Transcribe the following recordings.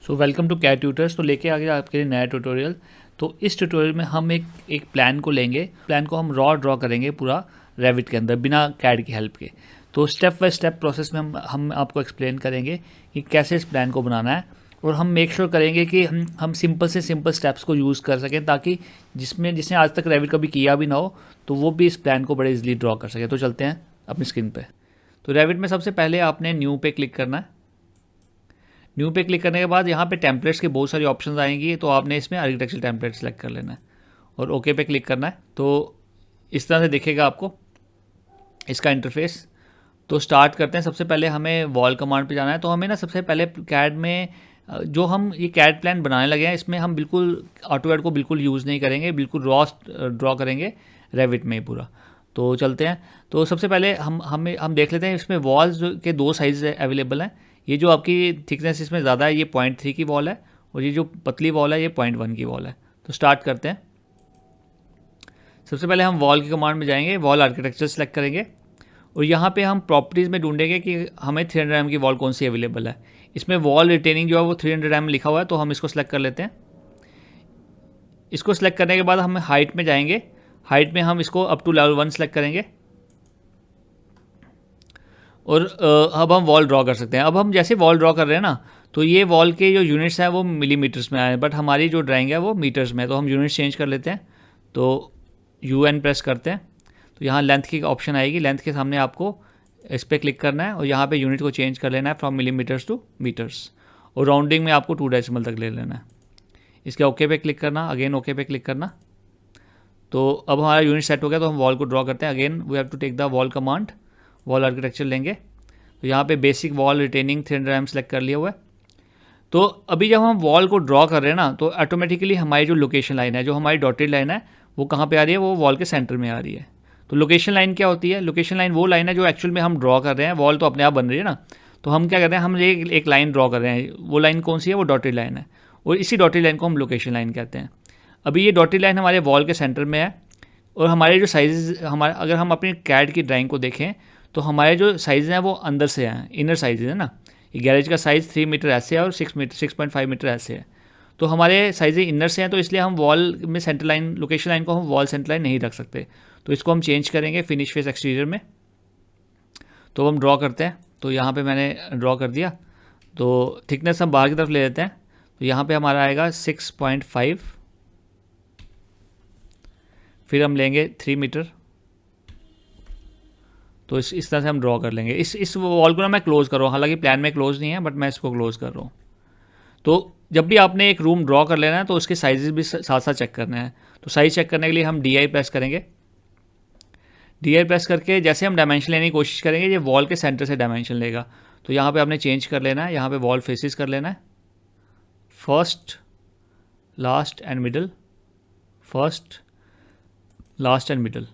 So welcome to CAD Tutors. तो लेके आ गया आपके लिए नया ट्यूटोरियल। तो इस ट्यूटोरियल में हम एक प्लान को लेंगे। प्लान को हम रॉ ड्रॉ करेंगे पूरा रेविट के अंदर बिना कैड की हेल्प के। तो स्टेप बाय स्टेप प्रोसेस में हम आपको एक्सप्लेन करेंगे कि कैसे इस प्लान को बनाना है, और हम मेक श्योर करेंगे कि हम सिंपल से सिंपल स्टेप्स को यूज़ कर सकें, ताकि जिसने आज तक रेविट कभी किया भी ना हो तो वो भी इस प्लान को बड़े इजीली ड्रॉ कर सके। तो चलते हैं अपनी स्क्रीन पे। तो रेविट में सबसे पहले आपने न्यू पे क्लिक करना है। न्यू पे क्लिक करने के बाद यहाँ पे टेम्पलेट्स के बहुत सारी ऑप्शंस आएंगी, तो आपने इसमें आर्किटेक्चर टेम्पलेट सेलेक्ट कर लेना है और ओके पे क्लिक करना है। तो इस तरह से दिखेगा आपको इसका इंटरफेस। तो स्टार्ट करते हैं। सबसे पहले हमें वॉल कमांड पे जाना है। तो हमें ना सबसे पहले कैड में जो हम ये कैड प्लान बनाने लगे हैं, इसमें हम बिल्कुल ऑटोकैड को बिल्कुल यूज़ नहीं करेंगे, बिल्कुल रॉ ड्रॉ करेंगे रेविट में ही पूरा। तो चलते हैं। तो सबसे पहले हम देख लेते हैं इसमें वॉल्स के दो साइज़ अवेलेबल हैं। ये जो आपकी थिकनेस इसमें ज़्यादा है ये 0.3 की वॉल है, और ये जो पतली वॉल है ये 0.1 की वॉल है। तो स्टार्ट करते हैं। सबसे पहले हम वॉल की कमांड में जाएंगे, वॉल आर्किटेक्चर सेलेक्ट करेंगे, और यहाँ पे हम प्रॉपर्टीज़ में ढूंढेंगे कि हमें 300 mm की वॉल कौन सी अवेलेबल है। इसमें वॉल रिटेनिंग जो है वो 300 mm लिखा हुआ है, तो हम इसको सेलेक्ट कर लेते हैं। इसको सेलेक्ट करने के बाद हम हाइट में जाएंगे। हाइट में हम इसको अप टू लेवल 1 सेलेक्ट करेंगे, और अब हम वॉल ड्रॉ कर सकते हैं। अब हम जैसे वॉल ड्रॉ कर रहे हैं ना, तो ये वॉल के जो यूनिट्स हैं वो मिलीमीटर्स में आए हैं, बट हमारी जो ड्राइंग है वो मीटर्स में है। तो हम यूनिट्स चेंज कर लेते हैं। तो UN प्रेस करते हैं, तो यहाँ लेंथ की ऑप्शन आएगी। लेंथ के सामने आपको इस पर क्लिक करना है, और यहाँ पे यूनिट को चेंज कर लेना है फ्रॉम मिलीमीटर्स टू मीटर्स, और राउंडिंग में आपको 2 डेसिमल तक ले लेना है। इसके ओके पे क्लिक करना, अगेन ओके पे क्लिक करना। तो अब हमारा यूनिट सेट हो गया। तो हम वॉल को ड्रॉ करते हैं। Again we have to take the wall command, wall architecture लेंगे। तो यहाँ पे basic wall retaining 300 mm select कर लिया हुआ है। तो अभी जब हम वॉल को ड्रॉ कर रहे हैं ना, तो ऑटोमेटिकली हमारी जो लोकेशन लाइन है, जो हमारी डॉटेड लाइन है, वो कहाँ पे आ रही है, वो वॉल के सेंटर में आ रही है। तो लोकेशन लाइन क्या होती है? लोकेशन लाइन वो लाइन है जो एक्चुअल में हम ड्रॉ कर रहे हैं। वॉल तो अपने आप बन रही है ना, तो हम क्या कर रहे हैं, हम एक लाइन ड्रॉ कर रहे हैं। वो लाइन कौन सी है? वो डॉटेड लाइन है, और इसी डॉटेड लाइन को हम लोकेशन लाइन कहते हैं। अभी ये डॉटेड लाइन हमारे वॉल के सेंटर में है, और हमारे जो साइज हमारे, अगर हम अपनी कैड की ड्राइंग को देखें तो हमारे जो साइज़ हैं वो अंदर से हैं, इनर साइज है ना। ये गैरेज का साइज़ 3 मीटर ऐसे है, और 6.5 मीटर ऐसे है। तो हमारे साइज़ इनर से हैं, तो इसलिए हम वॉल में सेंटर लाइन, लोकेशन लाइन को हम वॉल सेंटर लाइन नहीं रख सकते। तो इसको हम चेंज करेंगे फिनिश फेस एक्सटीरियर में। तो हम ड्रॉ करते हैं। तो यहाँ पे मैंने ड्रॉ कर दिया। तो थिकनेस हम बाहर की तरफ ले लेते हैं। तो यहाँ पे हमारा आएगा 6.5, फिर हम लेंगे 3 मीटर। तो इस तरह से हम ड्रॉ कर लेंगे। इस वॉल को ना मैं क्लोज़ कर रहा हूँ, हालांकि प्लान में क्लोज नहीं है, बट मैं इसको क्लोज़ कर रहा हूँ। तो जब भी आपने एक रूम ड्रॉ कर लेना है, तो उसके साइजेस भी साथ साथ चेक करने हैं। तो साइज़ चेक करने के लिए हम DI प्रेस करेंगे। DI प्रेस करके जैसे हम डायमेंशन लेने की कोशिश करेंगे, ये वॉल के सेंटर से डायमेंशन लेगा। तो यहाँ पे आपने चेंज कर लेना है। यहाँ पे वॉल फेसिस कर लेना है, first, last and middle, first, last and middle.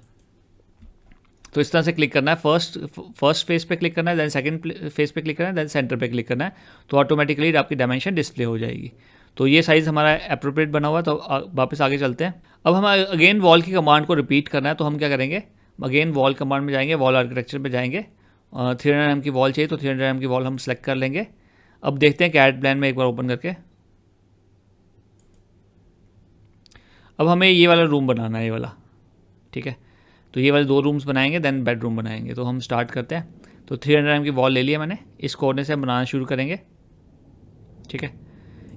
तो इस तरह से क्लिक करना है। फर्स्ट फेस पे क्लिक करना है, देन सेकंड फेस पे क्लिक करना है, देन सेंटर पे क्लिक करना है। तो ऑटोमेटिकली आपकी डायमेंशन डिस्प्ले हो जाएगी। तो ये साइज़ हमारा अप्रोप्रिएट बना हुआ है। तो वापस आगे चलते हैं। अब हम अगेन वॉल की कमांड को रिपीट करना है। तो हम क्या करेंगे, अगेन वॉल कमांड में जाएंगे, वॉल आर्किटेक्चर पे जाएंगे। 300 mm की वॉल चाहिए, तो 300 mm की वॉल हम सेलेक्ट कर लेंगे। अब देखते हैं कैड प्लान में एक बार ओपन करके। अब हमें ये वाला रूम बनाना है, ये वाला, ठीक है। तो ये वाले 2 रूम्स बनाएंगे, देन बेडरूम बनाएंगे। तो हम स्टार्ट करते हैं। तो 300 mm की वॉल ले लिया मैंने। इस कोने से हम बनाना शुरू करेंगे, ठीक है।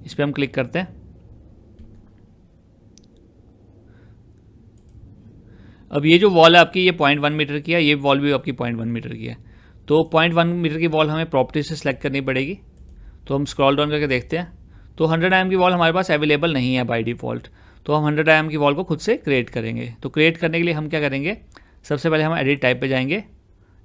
इस पर हम क्लिक करते हैं। अब ये जो वॉल है आपकी, ये 0.1 मीटर की है, ये वॉल भी आपकी 0.1 मीटर की है। तो 0.1 मीटर की वॉल हमें प्रॉपर्टी से सिलेक्ट करनी पड़ेगी। तो हम स्क्रॉल डाउन करके देखते हैं। तो 100 mm की वॉल हमारे पास अवेलेबल नहीं है बाय डिफ़ॉल्ट। तो हम 100 mm की वॉल को खुद से क्रिएट करेंगे। तो क्रिएट करने के लिए हम क्या करेंगे, सबसे पहले हम एडिट टाइप पे जाएंगे,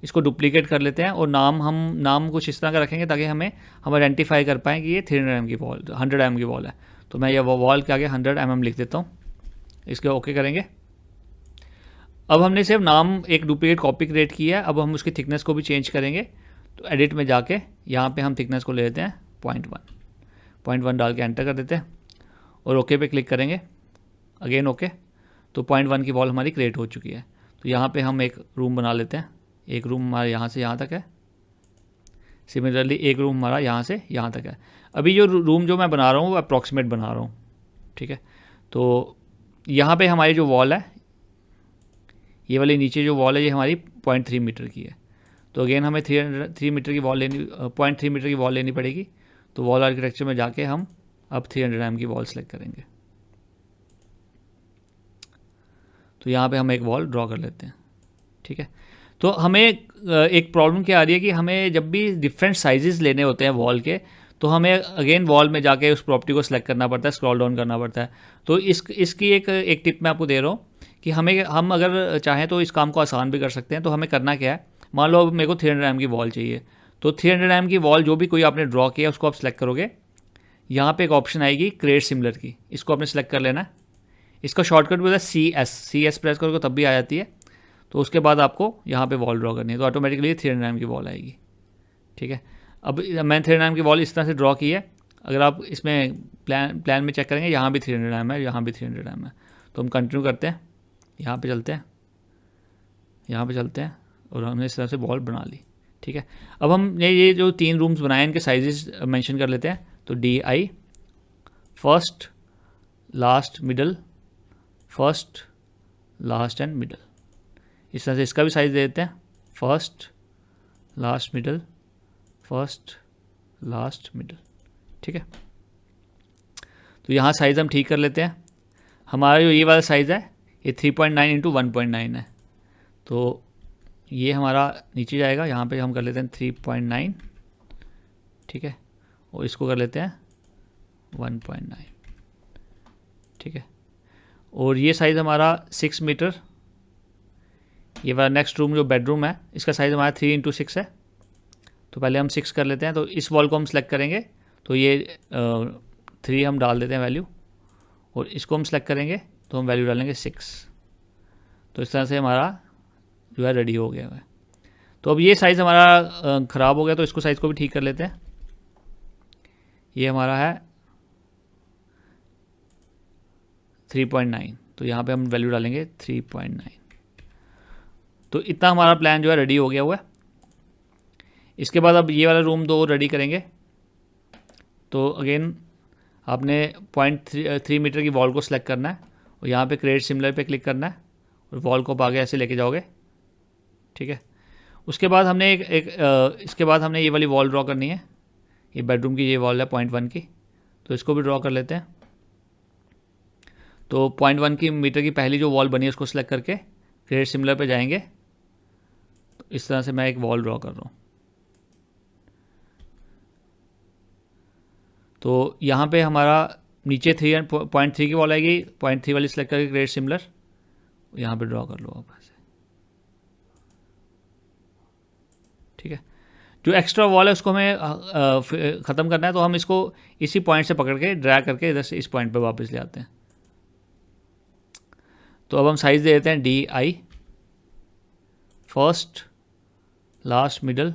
इसको डुप्लीकेट कर लेते हैं, और नाम कुछ इस तरह का रखेंगे ताकि हम आइडेंटिफाई कर पाएँ कि ये 300 mm की वॉल, 100 mm की वॉल है। तो मैं ये वॉल के आगे 100 mm लिख देता हूँ। इसके ओके करेंगे। अब हमने सिर्फ नाम एक डुप्लीकेट कॉपी क्रिएट किया है। अब हम उसकी थिकनेस को भी चेंज करेंगे। तो एडिट में जाके यहाँ पे हम थिकनेस को ले लेते हैं 0.1 डाल के एंटर कर देते हैं, और ओके पे क्लिक करेंगे, अगेन ओके। तो 0.1 की वॉल हमारी क्रिएट हो चुकी है। तो यहाँ पे हम एक रूम बना लेते हैं। एक रूम हमारे यहाँ से यहाँ तक है, सिमिलरली एक रूम हमारा यहाँ से यहाँ तक है। अभी जो रूम जो मैं बना रहा हूँ वो अप्रॉक्सीमेट बना रहा हूँ, ठीक है। तो यहाँ पे हमारी जो वॉल है, ये वाली नीचे जो वॉल है ये हमारी 0.3 मीटर की है। तो अगेन हमें 3 मीटर की वॉल लेनी 0.3 मीटर की वॉल लेनी पड़ेगी। तो वॉल आर्किटेक्चर में जाके हम अब 300 mm की वॉल सेलेक्ट करेंगे। तो यहाँ पे हम एक वॉल ड्रॉ कर लेते हैं, ठीक है। तो हमें एक प्रॉब्लम क्या आ रही है कि हमें जब भी डिफरेंट साइजेस लेने होते हैं वॉल के, तो हमें अगेन वॉल में जाके उस प्रॉपर्टी को सिलेक्ट करना पड़ता है, स्क्रॉल डाउन करना पड़ता है। तो इसकी एक टिप मैं आपको दे रहा हूँ कि हम अगर चाहें तो इस काम को आसान भी कर सकते हैं। तो हमें करना क्या है, मान लो मेरे को 300 mm की वॉल चाहिए, तो 300 mm की वॉल जो भी कोई आपने ड्रॉ किया उसको आप सेलेक्ट करोगे। यहाँ पे एक ऑप्शन आएगी क्रिएट सिमिलर की, इसको आपने सेलेक्ट कर लेना है। इसका शॉर्टकट बोलता है CS प्रेस करोगे तब भी आ जाती है। तो उसके बाद आपको यहाँ पे वॉल ड्रॉ करनी है, तो ऑटोमेटिकली 300 mm की वॉल आएगी, ठीक है। अब मैंने 300 mm की वॉल इस तरह से ड्रॉ की है। अगर आप इसमें प्लान में चेक करेंगे, यहाँ भी 300 mm है, यहाँ भी 300 mm है। तो हम कंटिन्यू करते हैं, यहाँ पे चलते हैं, यहाँ पे चलते हैं, और हमने इस तरह से वॉल बना ली, ठीक है। अब हम ये जो 3 रूम्स बनाए इनके साइजेस मेंशन कर लेते हैं। तो DI first last middle, first last and middle, इस तरह से इसका भी साइज दे देते हैं। First last middle, first last middle, ठीक है। तो यहाँ साइज़ हम ठीक कर लेते हैं। हमारा जो ये वाला साइज़ है ये 3.9 इंटू 1.9 है। तो ये हमारा नीचे जाएगा, यहाँ पे हम कर लेते हैं 3.9, ठीक है, और इसको कर लेते हैं 1.9, ठीक है। और ये साइज़ हमारा 6 मीटर। ये वाला नेक्स्ट रूम जो बेडरूम है इसका साइज़ हमारा 3x6 है। तो पहले हम 6 कर लेते हैं। तो इस वॉल को हम सेलेक्ट करेंगे, तो ये 3 हम डाल देते हैं वैल्यू, और इसको हम सेलेक्ट करेंगे तो हम वैल्यू डालेंगे 6। तो इस तरह से हमारा जो है रेडी हो गया है। तो अब ये साइज़ हमारा ख़राब हो गया, तो इसको साइज़ को भी ठीक कर लेते हैं। ये हमारा है 3.9, तो यहाँ पे हम वैल्यू डालेंगे 3.9। तो इतना हमारा प्लान जो है रेडी हो गया हुआ है। इसके बाद अब ये वाला रूम 2 रेडी करेंगे। तो अगेन आपने 0.3 मीटर की वॉल को सिलेक्ट करना है, और यहाँ पे क्रिएट सिमिलर पे क्लिक करना है, और वॉल को आगे ऐसे लेके जाओगे, ठीक है। उसके बाद हमने इसके बाद हमने ये वाली वॉल ड्रॉ करनी है। ये बेडरूम की ये वॉल है 0.1 की, तो इसको भी ड्रॉ कर लेते हैं। तो 0.1 की मीटर की पहली जो वॉल बनी है उसको सिलेक्ट करके क्रिएट सिमिलर पे जाएंगे। तो इस तरह से मैं एक वॉल ड्रॉ कर रहा हूँ। तो यहाँ पे हमारा नीचे 0.3 की वॉल आएगी, 0.3 वाली सिलेक्ट करके क्रिएट सिमिलर यहाँ पे ड्रॉ कर लो आप ऐसे, ठीक है। जो एक्स्ट्रा वॉल है उसको हमें ख़त्म करना है, तो हम इसको इसी पॉइंट से पकड़ के ड्रैग करके इधर से इस पॉइंट पे वापस ले आते हैं। तो अब हम साइज़ दे देते हैं DI फर्स्ट लास्ट मिडल।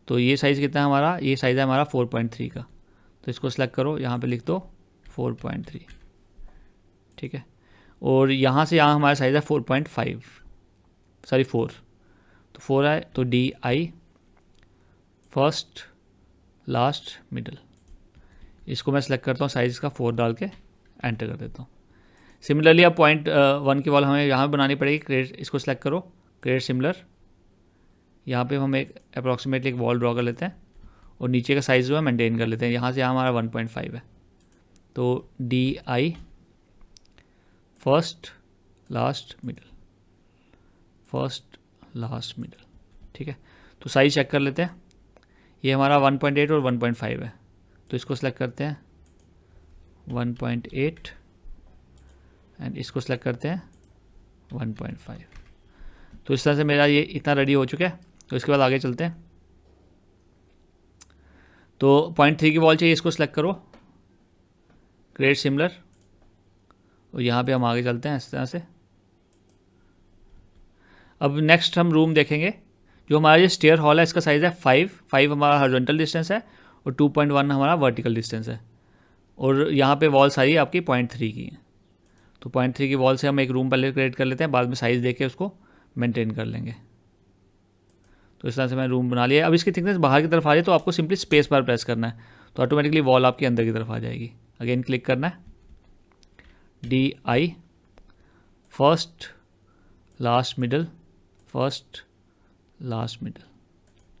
तो ये साइज़ कितना है हमारा, ये साइज़ है हमारा 4.3 का। तो इसको सेलेक्ट करो, यहाँ पे लिख दो 4.3, ठीक है। और यहाँ से यहाँ हमारा साइज़ है 4.5, सॉरी 4, तो 4 है। तो DI फर्स्ट लास्ट मिडल, इसको मैं सेलेक्ट करता हूँ, साइज़ का 4 डाल के एंटर कर देता हूँ। सिमिलरली अब 0.1 की वॉल हमें यहाँ पे बनानी पड़ेगी। क्रिएट, इसको सेलेक्ट करो, क्रिएट सिमिलर। यहाँ पे हम एक अप्रॉक्सीमेटली एक वॉल ड्रॉ कर लेते हैं, और नीचे का साइज़ जो है मेंटेन कर लेते हैं। यहाँ से यहाँ हमारा 1.5 है। तो DI first last middle, first last middle, ठीक है। तो साइज़ चेक कर लेते हैं। ये हमारा 1.8 और 1.5 है। तो इसको सेलेक्ट करते हैं 1.8, एंड इसको सेलेक्ट करते हैं 1.5। तो इस तरह से मेरा ये इतना रेडी हो चुका है। तो इसके बाद आगे चलते हैं। तो 0.3 की वॉल चाहिए, इसको सेलेक्ट करो, क्रिएट सिमिलर, और यहाँ पे हम आगे चलते हैं इस तरह से। अब नेक्स्ट हम रूम देखेंगे। जो हमारा ये स्टेयर हॉल है इसका साइज़ है 5 हमारा हॉरिजॉन्टल डिस्टेंस है, और 2.1 हमारा वर्टिकल डिस्टेंस है। और यहाँ पे वॉल सारी आपकी 0.3 की है। तो 0.3 की वॉल से हम एक रूम पहले क्रिएट कर लेते हैं, बाद में साइज़ देके उसको मेंटेन कर लेंगे। तो इस तरह से मैंने रूम बना लिया। अब इसकी थिकनेस बाहर की तरफ आ जाए तो आपको सिंपली स्पेस बार प्रेस करना है, तो ऑटोमेटिकली वॉल आपके अंदर की तरफ आ जाएगी। अगेन क्लिक करना है, DI, first last middle, first last middle,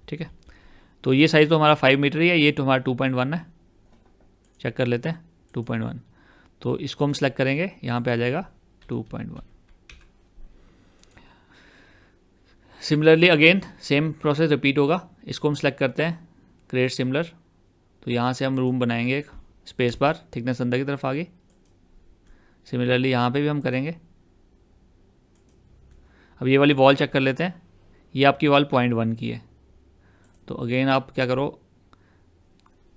ठीक है। तो ये साइज़ तो हमारा 5 मीटर ही है, ये तो हमारा 2.1 है, चेक कर लेते हैं 2.1। तो इसको हम सेलेक्ट करेंगे, यहाँ पे आ जाएगा 2.1। Similarly again same process repeat होगा। इसको हम सेलेक्ट करते हैं, क्रिएट सिमिलर, तो यहाँ से हम रूम बनाएंगे एक, स्पेस बार, थिकनेस अंदर की तरफ आ गई। सिमिलरली यहाँ पे भी हम करेंगे। अब ये वाली वॉल चेक कर लेते हैं, ये आपकी वॉल 0.1 की है, तो अगेन आप क्या करो,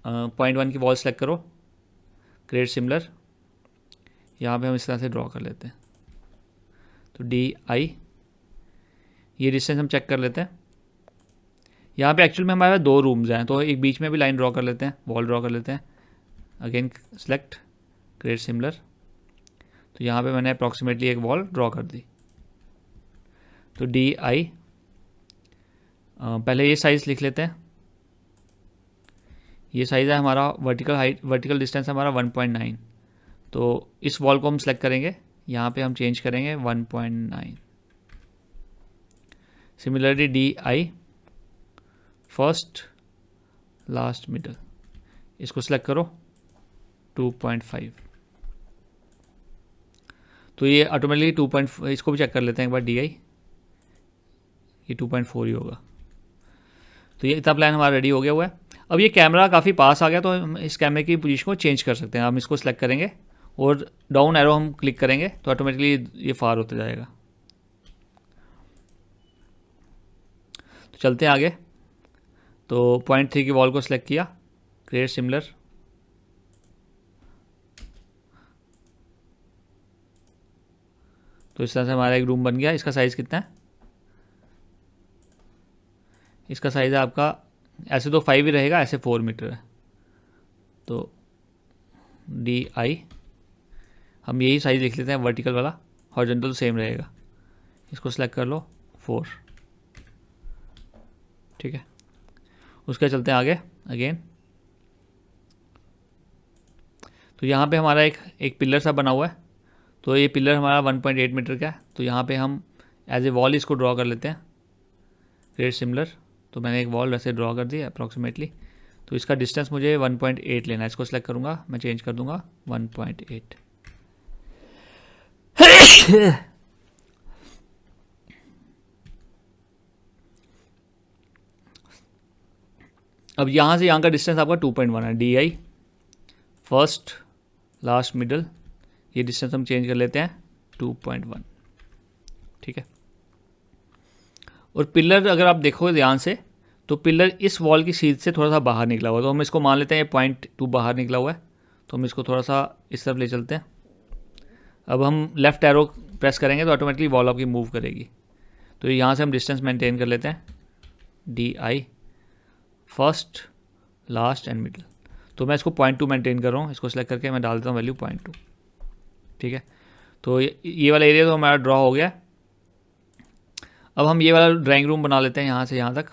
0.1 की वॉल सेलेक्ट करो, क्रिएट सिमिलर, यहाँ पे हम इस तरह से ड्रॉ कर लेते हैं। तो DI, ये डिस्टेंस हम चेक कर लेते हैं। यहाँ पे एक्चुअल में हमारे पास 2 रूम्स हैं, तो एक बीच में भी लाइन ड्रॉ कर लेते हैं, वॉल ड्रॉ कर लेते हैं। अगेन सेलेक्ट, क्रिएट सिमिलर, तो यहाँ पे मैंने अप्रॉक्सीमेटली एक वॉल ड्रॉ कर दी। तो DI, पहले ये साइज़ लिख लेते हैं। ये साइज़ है हमारा, वर्टिकल हाइट, वर्टिकल डिस्टेंस हमारा 1.9, तो इस वॉल को हम सेलेक्ट करेंगे, यहाँ पे हम चेंज करेंगे 1.9। Similarly DI, first last middle, इसको सेलेक्ट करो 2.5। तो ये ऑटोमेटिकली 2.4, इसको भी चेक कर लेते हैं एक बार, DI, ये 2.4 ही होगा। तो ये इतना प्लान हमारा रेडी हो गया हुआ है। अब ये कैमरा काफ़ी पास आ गया, तो हम इस कैमरे की पोजीशन को चेंज कर सकते हैं। हम इसको सेलेक्ट करेंगे और डाउन एरो हम क्लिक करेंगे, तो ऑटोमेटिकली ये फार होता जाएगा। तो चलते हैं आगे। तो 0.3 की वॉल को सिलेक्ट किया, क्रिएट सिमिलर, तो इस तरह से हमारा एक रूम बन गया। इसका साइज़ कितना है, इसका साइज़ है आपका, ऐसे तो 5 ही रहेगा, ऐसे 4 मीटर है। तो DI, हम यही साइज़ लिख लेते हैं, वर्टिकल वाला, हॉरिजॉन्टल तो सेम रहेगा। इसको सेलेक्ट कर लो 4, ठीक है। उसके चलते हैं आगे अगेन। तो यहाँ पे हमारा एक पिलर सा बना हुआ है, तो ये पिलर हमारा 1.8 मीटर का है। तो यहाँ पे हम एज ए वॉल इसको ड्रॉ कर लेते हैं, क्रिएट सिमिलर, तो मैंने एक वॉल वैसे ड्रॉ कर दी अप्रॉक्सीमेटली। तो इसका डिस्टेंस मुझे 1.8 लेना है, इसको सेलेक्ट करूँगा, मैं चेंज कर दूँगा 1.8। अब यहाँ से यहाँ का डिस्टेंस आपका 2.1 है। DI, फर्स्ट लास्ट मिडल, ये डिस्टेंस हम चेंज कर लेते हैं 2.1, ठीक है। और पिलर अगर आप देखो ध्यान से, तो पिलर इस वॉल की सीध से थोड़ा सा बाहर निकला हुआ है, तो हम इसको मान लेते हैं ये 0.2 बाहर निकला हुआ है, तो हम इसको थोड़ा सा इस तरफ ले चलते हैं। अब हम लेफ़्ट एरो प्रेस करेंगे तो ऑटोमेटिकली वॉल आपकी मूव करेगी। तो यहाँ से हम डिस्टेंस मेंटेन कर लेते हैं, DI, first last and middle, तो मैं इसको 0.2 मेंटेन कर रहा हूँ। इसको सेलेक्ट करके मैं डाल देता हूँ वैल्यू 0.2, ठीक है। तो ये वाला एरिया तो हमारा ड्रॉ हो गया। अब हम ये वाला ड्राइंग रूम बना लेते हैं यहाँ से यहाँ तक।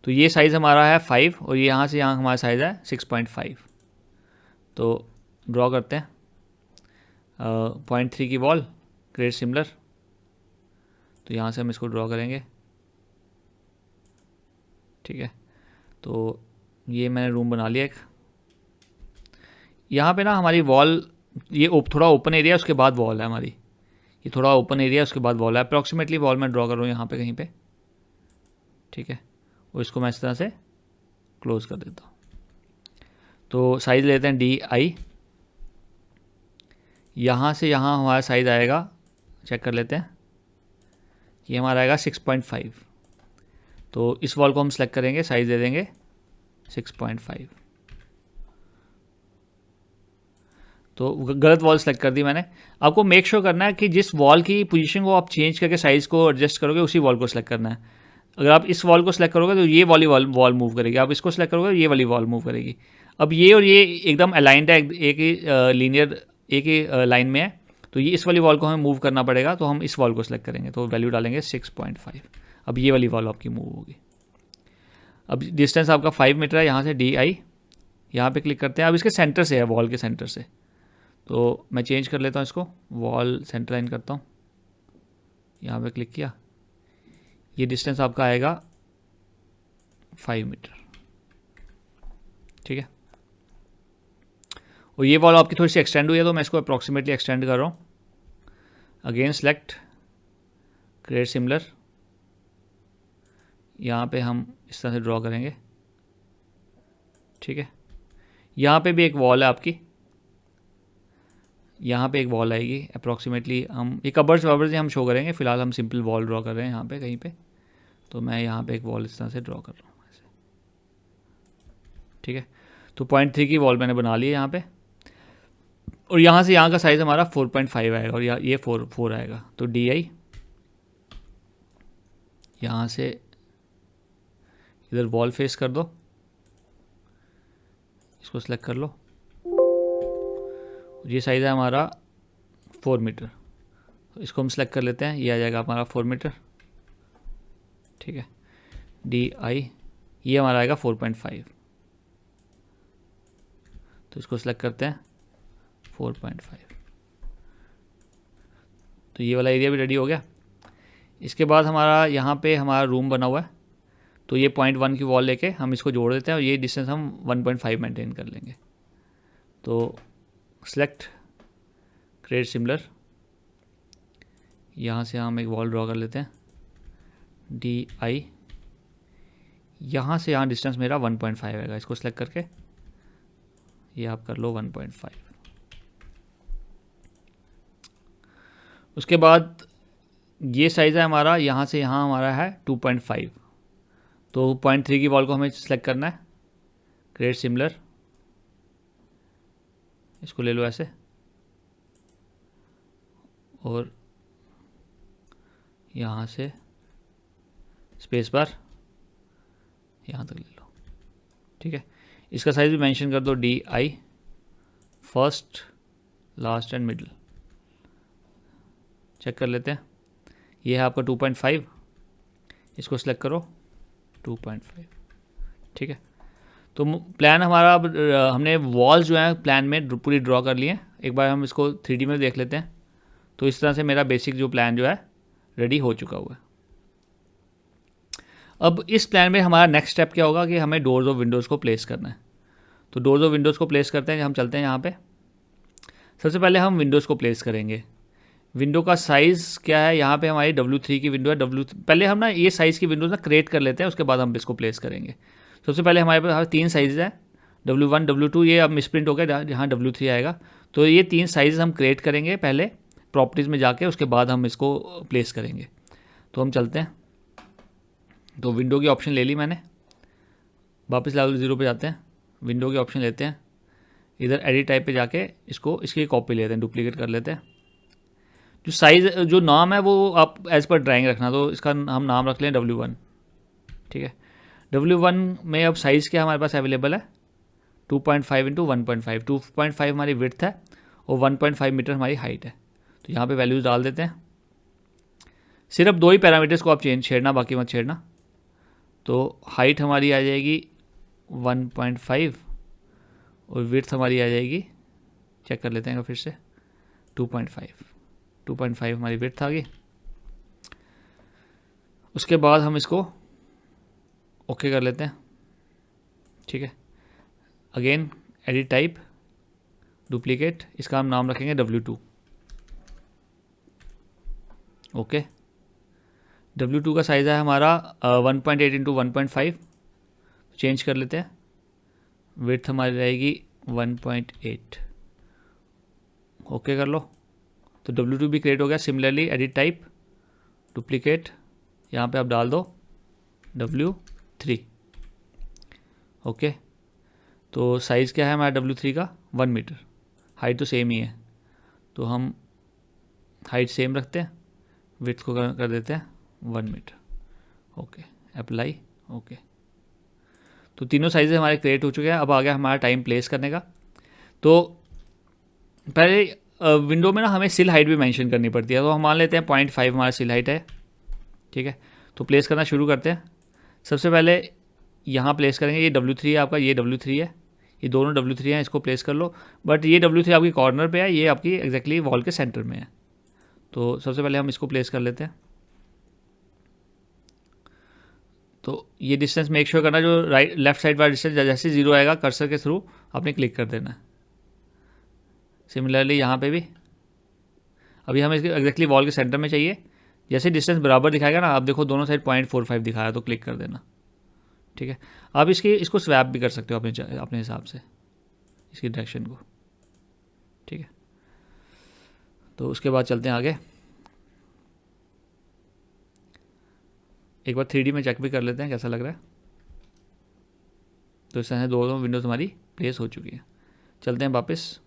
तो ये साइज़ हमारा है 5 और ये यहाँ से यहाँ हमारा साइज़ है 6.5। तो ड्रॉ करते हैं 0.3 की वॉल, क्रिएट सिमिलर, तो यहाँ से हम इसको ड्रॉ करेंगे, ठीक है। तो ये मैंने रूम बना लिया एक। यहाँ पे ना हमारी वॉल, ये थोड़ा ओपन एरिया है, उसके बाद वॉल है हमारी, ये थोड़ा ओपन एरिया है, उसके बाद वॉल है। अप्रॉक्सीमेटली वॉल मैं ड्रॉ कर रहा हूँ यहाँ पे कहीं पे, ठीक है। और इसको मैं इस तरह से क्लोज कर देता हूँ। तो साइज़ लेते हैं DI, यहाँ से यहाँ हमारा साइज़ आएगा, चेक कर लेते हैं, ये हमारा आएगा 6.5। तो इस वॉल को हम सेलेक्ट करेंगे, साइज़ दे देंगे 6.5। तो गलत वॉल सेलेक्ट कर दी मैंने। आपको मेक श्योर करना है कि जिस वॉल की पोजीशन को आप चेंज करके साइज़ को एडजस्ट करोगे, उसी वॉल को सेलेक्ट करना है। अगर आप इस वॉल को सेलेक्ट करोगे तो ये वाली वॉल मूव करेगी, आप इसको सेलेक्ट करोगे ये वाली वॉल मूव करेगी। अब ये और ये एकदम अलाइंड है, एक ही लीनियर, एक ही लाइन में है, तो ये इस वाली वॉल को हमें मूव करना पड़ेगा। तो हम इस वॉल को सेलेक्ट करेंगे, तो वैल्यू डालेंगे 6.5। अब ये वाली वॉल आपकी मूव होगी। अब डिस्टेंस आपका 5 मीटर है यहाँ से, DI यहाँ पे क्लिक करते हैं। अब इसके सेंटर से है, वॉल के सेंटर से, तो मैं चेंज कर लेता हूँ इसको, वॉल सेंटर लाइन करता हूँ, यहाँ पे क्लिक किया, ये डिस्टेंस आपका आएगा 5 मीटर, ठीक है। और ये वॉल आपकी थोड़ी सी एक्सटेंड हुई है, तो मैं इसको अप्रॉक्सीमेटली एक्सटेंड कर रहा हूँ। अगेन सेलेक्ट, क्रिएट सिमिलर, यहाँ पे हम इस तरह से ड्रॉ करेंगे, ठीक है। यहाँ पे भी एक वॉल है आपकी, यहाँ पे एक वॉल आएगी अप्रॉक्सीमेटली, हम ये कबर्स वबर्स हम शो करेंगे, फिलहाल हम सिंपल वॉल ड्रॉ कर रहे हैं यहाँ पे कहीं पे, तो मैं यहाँ पे एक वॉल इस तरह से ड्रॉ कर रहा हूँ ऐसे, ठीक है। तो 0.3 की वॉल मैंने बना ली है यहाँ पे, और यहाँ से यहाँ का साइज़ हमारा 4.5 आएगा, और ये 4 आएगा। तो DI यहाँ से इधर वॉल फेस कर दो, इसको सेलेक्ट कर लो, ये साइज़ है हमारा 4 मीटर, तो इसको हम सेलेक्ट कर लेते हैं, ये आ जाएगा हमारा 4 मीटर, ठीक है। DI ये हमारा आएगा 4.5, तो इसको सेलेक्ट करते हैं 4.5, तो ये वाला एरिया भी रेडी हो गया। इसके बाद हमारा यहाँ पे हमारा रूम बना हुआ है, तो ये 0.1 की वॉल लेके हम इसको जोड़ देते हैं, और ये डिस्टेंस हम 1.5 मेंटेन कर लेंगे। तो सेलेक्ट, क्रिएट सिमिलर, यहाँ से हम एक वॉल ड्रॉ कर लेते हैं, DI यहाँ से यहाँ डिस्टेंस मेरा 1.5 आएगा, इसको सेलेक्ट करके ये आप कर लो 1.5। उसके बाद ये साइज़ है हमारा, यहाँ से यहाँ हमारा है 2.5, तो 0.3 की वॉल को हमें सेलेक्ट करना है, क्रिएट सिमिलर, इसको ले लो ऐसे, और यहाँ से स्पेस बार यहाँ तक ले लो, ठीक है। इसका साइज़ भी मेंशन कर दो, DI first, last and middle, check कर लेते हैं, ये है आपका 2.5, इसको सेलेक्ट करो 2.5, ठीक है। तो प्लान हमारा, अब हमने वॉल्स जो हैं प्लान में पूरी ड्रॉ कर लिए हैं। एक बार हम इसको 3D में देख लेते हैं। तो इस तरह से मेरा बेसिक जो प्लान जो है रेडी हो चुका हुआ है। अब इस प्लान में हमारा नेक्स्ट स्टेप क्या होगा कि हमें डोर्स और विंडोज़ को प्लेस करना है। तो डोर्स और विंडोज़ को प्लेस करते हैं, हम चलते हैं यहाँ पे। सबसे पहले हम विंडोज़ को प्लेस करेंगे। विंडो का साइज़ क्या है, यहाँ पे हमारी W3 की विंडो है। पहले हम ना ये साइज़ की विंडोज़ ना क्रिएट कर लेते हैं, उसके बाद हम इसको प्लेस करेंगे। सबसे पहले हमारे पास 3 साइज़ है, W1 W2, ये अब मिसप्रिंट हो गया, यहाँ W3 आएगा। तो ये 3 साइज़ हम क्रिएट करेंगे पहले प्रॉपर्टीज़ में जाके, उसके बाद हम इसको प्लेस करेंगे। तो हम चलते हैं। तो विंडो की ऑप्शन ले ली मैंने, वापस लेवल 0 पे जाते हैं, विंडो की ऑप्शन लेते हैं, इधर एडिट टाइप पे जाके इसकी कॉपी लेते हैं, डुप्लीकेट कर लेते हैं। जो साइज़ जो नाम है वो आप एज़ पर ड्राइंग रखना, तो इसका हम नाम रख लें W1, ठीक है। W1 में अब साइज़ क्या हमारे पास अवेलेबल है, 2.5 × 1.5, 2.5 हमारी विड्थ है और 1.5 मीटर हमारी हाइट है। तो यहाँ पे वैल्यूज़ डाल देते हैं। सिर्फ 2 ही पैरामीटर्स को आप छेड़ना, बाकी मत छेड़ना। तो हाइट हमारी आ जाएगी 1.5 और विड्थ हमारी आ जाएगी, चेक कर लेते हैं फिर से, 2.5 हमारी विड्थ आ गई। उसके बाद हम इसको ओके कर लेते हैं, ठीक है। अगेन एडिट टाइप, डुप्लीकेट, इसका हम नाम रखेंगे W2, ओके। W2 का साइज़ है हमारा 1.8 × 1.5, चेंज कर लेते हैं। विड्थ हमारी रहेगी 1.8, ओके कर लो। तो W2 भी क्रिएट हो गया। सिमिलरली एडिट टाइप, डुप्लीकेट, यहाँ पे आप डाल दो W3, ओके। तो साइज़ क्या है हमारा W3 का, 1 मीटर, हाइट तो सेम ही है, तो हम हाइट सेम रखते हैं, विड्थ को कर देते हैं 1 मीटर, ओके, अप्लाई, ओके। तो तीनों साइज़ हमारे क्रिएट हो चुके हैं। अब आ गया हमारा टाइम प्लेस करने का। तो पहले विंडो में ना हमें सिल हाइट भी मेंशन करनी पड़ती है। तो हम मान लेते हैं 0.5 हमारा सिल हाइट है, ठीक है। तो प्लेस करना शुरू करते हैं। सबसे पहले यहाँ प्लेस करेंगे, ये W3 है आपका, ये W3 है, ये दोनों W3 हैं, इसको प्लेस कर लो। बट ये W3 आपकी कॉर्नर पे है, ये आपकी एग्जैक्टली वॉल के सेंटर में है। तो सबसे पहले हम इसको प्लेस कर लेते हैं। तो ये डिस्टेंस मेक श्योर करना, जो लेफ्ट साइड वाला डिस्टेंस जैसे 0 आएगा कर्सर के थ्रू आपने क्लिक कर देना है। सिमिलरली यहाँ पे भी अभी हमें इसके एग्जैक्टली वॉल के सेंटर में चाहिए। जैसे डिस्टेंस बराबर दिखाएगा ना, आप देखो दोनों साइड 0.45 दिखाया, तो क्लिक कर देना। ठीक है, आप इसको स्वैप भी कर सकते हो अपने हिसाब से, इसकी डायरेक्शन को। ठीक है, तो उसके बाद चलते हैं आगे। एक बार 3D में चेक भी कर लेते हैं कैसा लग रहा है। तो इस तरह से दोनों विंडोज हमारी प्लेस हो चुकी है। चलते हैं वापस।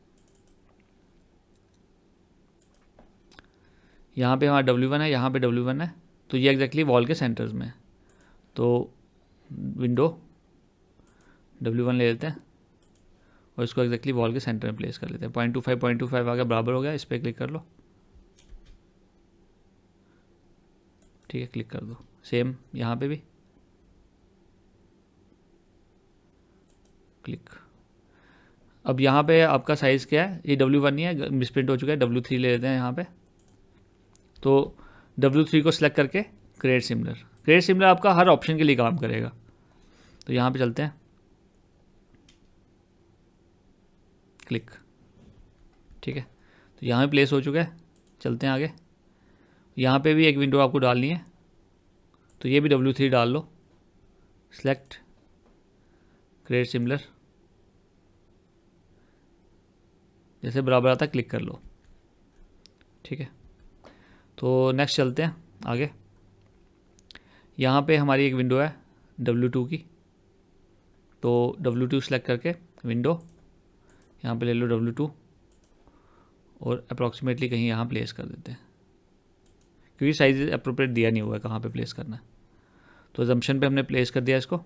यहाँ पे हमारा W1 है, यहाँ पे W1 है, तो ये एग्जैक्टली वॉल के सेंटर्स में है। तो विंडो W1 ले लेते हैं और इसको एग्जैक्टली वॉल के सेंटर में प्लेस कर लेते हैं। 0.25 आ गया, बराबर हो गया, इस पर क्लिक कर लो। ठीक है, क्लिक कर दो। सेम यहाँ पे भी क्लिक। अब यहाँ पे आपका साइज़ क्या है, ये W1 नहीं है, मिसप्रिंट हो चुका है, W3 ले लेते हैं यहाँ पे। तो W3 को सिलेक्ट करके क्रिएट सिमिलर आपका हर ऑप्शन के लिए काम करेगा। तो यहाँ पे चलते हैं, क्लिक। ठीक है, तो यहाँ पे प्लेस हो चुका है। चलते हैं आगे। यहाँ पे भी एक विंडो आपको डालनी है, तो ये भी W3 डाल लो। सिलेक्ट, क्रिएट सिमिलर, जैसे बराबर आता क्लिक कर लो। ठीक है, तो नेक्स्ट चलते हैं आगे। यहाँ पे हमारी एक विंडो है W2 की, तो W2 सेलेक्ट करके विंडो यहाँ पे ले लो W2 और अप्रॉक्सीमेटली कहीं यहाँ प्लेस कर देते हैं, क्योंकि साइज अप्रोप्रिएट दिया नहीं हुआ है कहाँ पे प्लेस करना है। तो जम्पशन पे हमने प्लेस कर दिया इसको।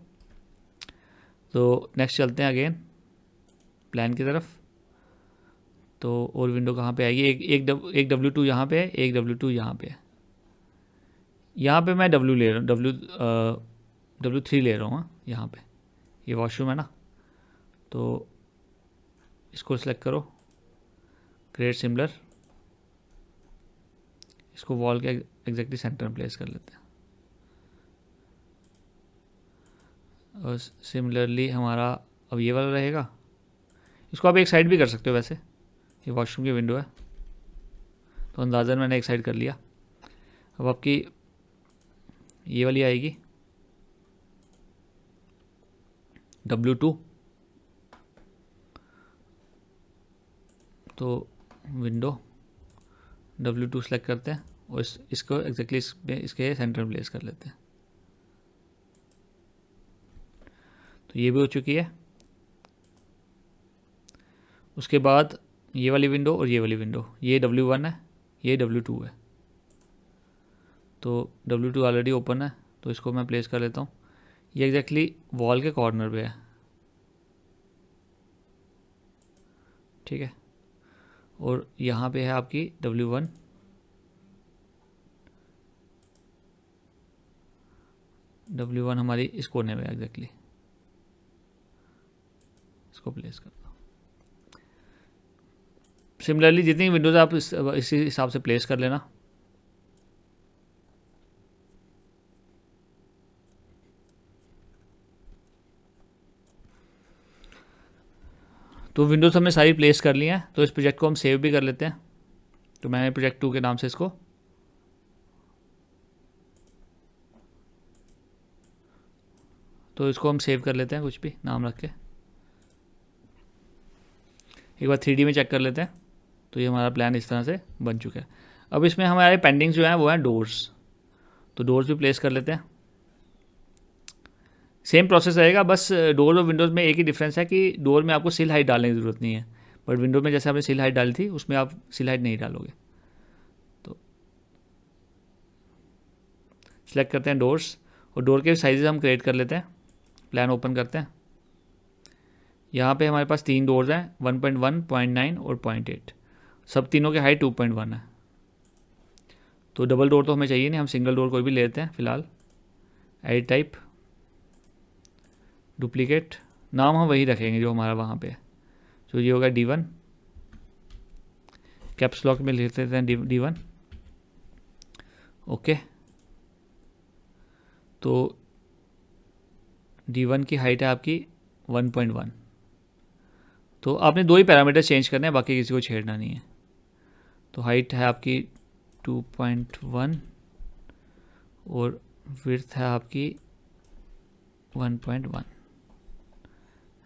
तो नेक्स्ट चलते हैं अगेन प्लान की तरफ। तो और विंडो कहाँ पे आएगी, एक W2 यहाँ पे है, एक W2 यहाँ पे है। यहाँ पे मैं W ले रहा हूँ, W3 ले रहा हूँ। यहाँ पे ये वॉशरूम है ना, तो इसको सेलेक्ट करो, क्रिएट सिमिलर, इसको वॉल के एग्जैक्टली सेंटर में प्लेस कर लेते हैं। और सिमिलरली हमारा अब ये वाला रहेगा, इसको आप एक साइड भी कर सकते हो। वैसे ये वॉशरूम की विंडो है, तो अंदाज़न मैंने एक साइड कर लिया। अब आपकी ये वाली आएगी W2, तो विंडो W2 सेलेक्ट करते हैं और इसको एग्जैक्टली इसके सेंटर में प्लेस कर लेते हैं। तो ये भी हो चुकी है। उसके बाद ये वाली विंडो और ये वाली विंडो, ये W1 है, ये W2 है। तो W2 ऑलरेडी ओपन है, तो इसको मैं प्लेस कर लेता हूँ। ये एग्जैक्टली वॉल के कॉर्नर पे है। ठीक है, और यहाँ पे है आपकी W1, W1 हमारी इस कोने में एग्जैक्टली, इसको प्लेस कर दो। सिमिलरली जितनी विंडोज़ आप इसी हिसाब से प्लेस कर लेना। तो विंडोज़ हमने सारी प्लेस कर ली हैं, तो इस प्रोजेक्ट को हम सेव भी कर लेते हैं। तो मैंने प्रोजेक्ट 2 के नाम से इसको हम सेव कर लेते हैं, कुछ भी नाम रख के। एक बार 3D में चेक कर लेते हैं। तो ये हमारा प्लान इस तरह से बन चुका है। अब इसमें हमारे पेंडिंग्स जो हैं वो हैं डोर्स, तो डोर्स भी प्लेस कर लेते हैं। सेम प्रोसेस रहेगा, बस डोर और विंडोज़ में एक ही डिफरेंस है कि डोर में आपको सिल हाइट डालने की ज़रूरत नहीं है, बट विंडो में जैसे आपने सिल हाइट डाली थी उसमें आप सिल हाइट नहीं डालोगे। तो सिलेक्ट करते हैं डोर्स, और डोर के साइजेस हम क्रिएट कर लेते हैं। प्लान ओपन करते हैं। यहाँ पे हमारे पास 3 डोर्स हैं, 1.1, 0.9 और 0.8। सब तीनों की हाइट 2.1 है। तो डबल डोर तो हमें चाहिए नहीं, हम सिंगल डोर कोई भी लेते हैं फ़िलहाल। एडिट टाइप, डुप्लीकेट, नाम हम वही रखेंगे जो हमारा वहाँ पे है, तो ये होगा D1, कैप्स लॉक में लिख देते हैं D1। ओके, तो D1 की हाइट है आपकी 1.1। तो आपने 2 ही पैरामीटर चेंज करने हैं, बाकी किसी को छेड़ना नहीं है। तो हाइट है आपकी 2.1 और विड्थ है आपकी 1.1।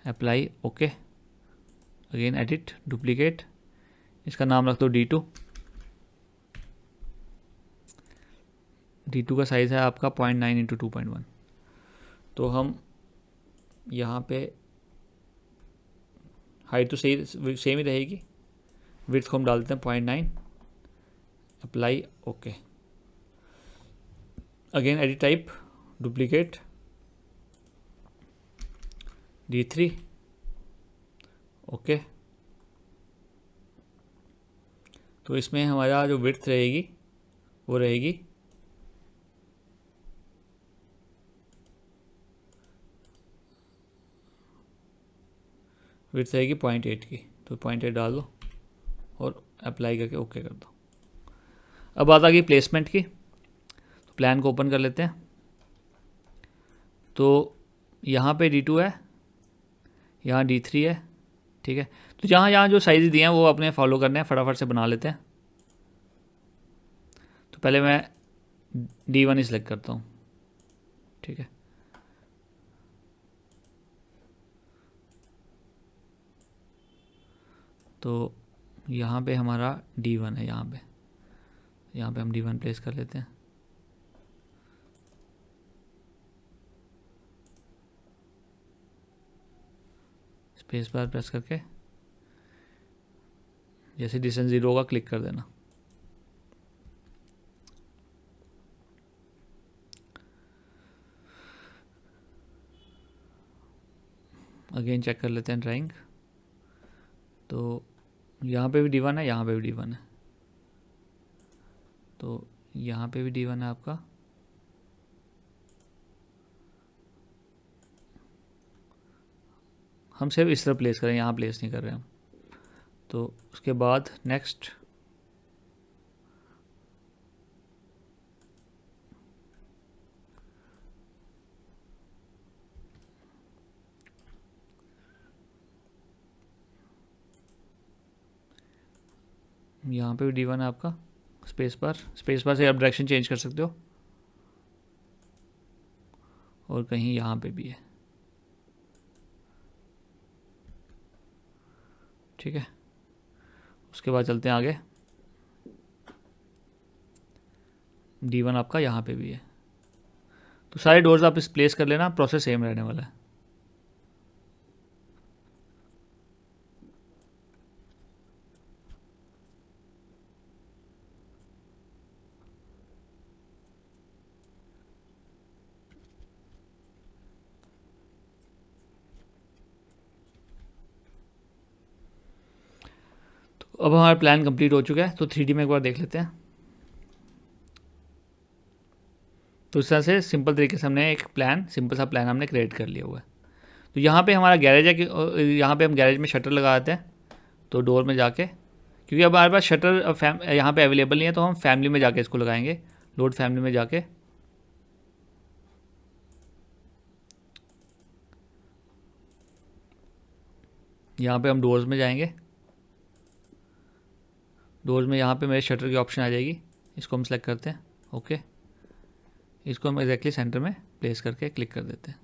Apply, okay, again edit, duplicate, इसका नाम रख दो D2। D2 का साइज़ है आपका 0.9 × 2.1। तो हम यहाँ पे हाइट तो सेम ही रहेगी, विड्थ को हम डालते हैं 0.9, apply, okay, again edit type, duplicate, D3, okay. तो इसमें हमारा जो विड्थ रहेगी वो रहेगी 0.8 की, तो 0.8 डाल दो और अप्लाई करके ओके कर दो। अब बात आ गई प्लेसमेंट की, तो प्लान को ओपन कर लेते हैं। तो यहाँ पे D2 है, यहाँ D3 है, ठीक है। तो जहाँ जो साइज़ दिए हैं वो अपने फॉलो करने हैं, फटाफट से बना लेते हैं। तो पहले मैं D1 ही सिलेक्ट करता हूँ, ठीक है। तो यहाँ पे हमारा D1 है, यहाँ पे हम D1 प्लेस कर लेते हैं। स्पेस बार प्रेस करके जैसे डिस्टेंस 0 होगा क्लिक कर देना। अगेन चेक कर लेते हैं ड्राइंग। तो यहाँ पे भी D1 है, यहाँ पे भी D1 है, तो यहाँ पे भी D1 है आपका। हम सिर्फ इस तरह प्लेस करें, यहाँ प्लेस नहीं कर रहे हम। तो उसके बाद नेक्स्ट, यहाँ पे भी D1 है आपका। स्पेस बार से आप डायरेक्शन चेंज कर सकते हो, और कहीं यहाँ पे भी है, ठीक है। उसके बाद चलते हैं आगे। D1 आपका यहाँ पे भी है। तो सारे डोर्स आप इस प्लेस कर लेना, प्रोसेस सेम रहने वाला है। तो अब हमारा प्लान कंप्लीट हो चुका है। तो 3D में एक बार देख लेते हैं। तो इस तरह से सिंपल तरीके से हमने एक सिंपल सा प्लान हमने क्रिएट कर लिया हुआ है। तो यहाँ पे हमारा गैरेज है कि यहाँ पे हम गैरेज में शटर लगा देते हैं। तो डोर में जाके, क्योंकि अब हमारे पास शटर यहाँ पे अवेलेबल नहीं है, तो हम फैमिली में जाके इसको लगाएंगे। लोड फैमिली में जाके यहाँ पे हम डोर्स में जाएंगे। डोर्स में यहाँ पे मेरे शटर की ऑप्शन आ जाएगी, इसको हम सेलेक्ट करते हैं, ओके। इसको हम एग्जैक्टली सेंटर में प्लेस करके क्लिक कर देते हैं।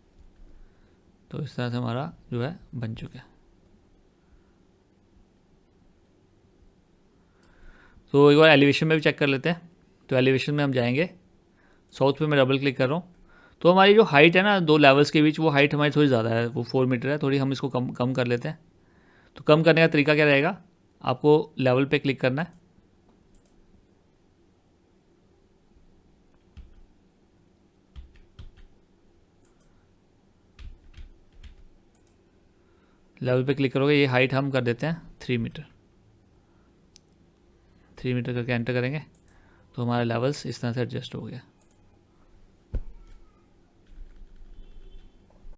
तो इस तरह से हमारा जो है बन चुका है। तो एक बार एलिवेशन में भी चेक कर लेते हैं। तो एलिवेशन में हम जाएंगे, साउथ पे मैं डबल क्लिक कर रहा हूँ। तो हमारी जो हाइट है ना 2 लेवल्स के बीच, वो हाइट हमारी थोड़ी ज़्यादा है, वो 4 मीटर है। थोड़ी हम इसको कम कर लेते हैं। तो कम करने का तरीका क्या रहेगा, आपको लेवल पे क्लिक करना है, लेवल पे क्लिक करोगे, ये हाइट हम कर देते हैं 3 मीटर। 3 मीटर करके एंटर करेंगे, तो हमारा लेवल्स इस तरह से एडजस्ट हो गया।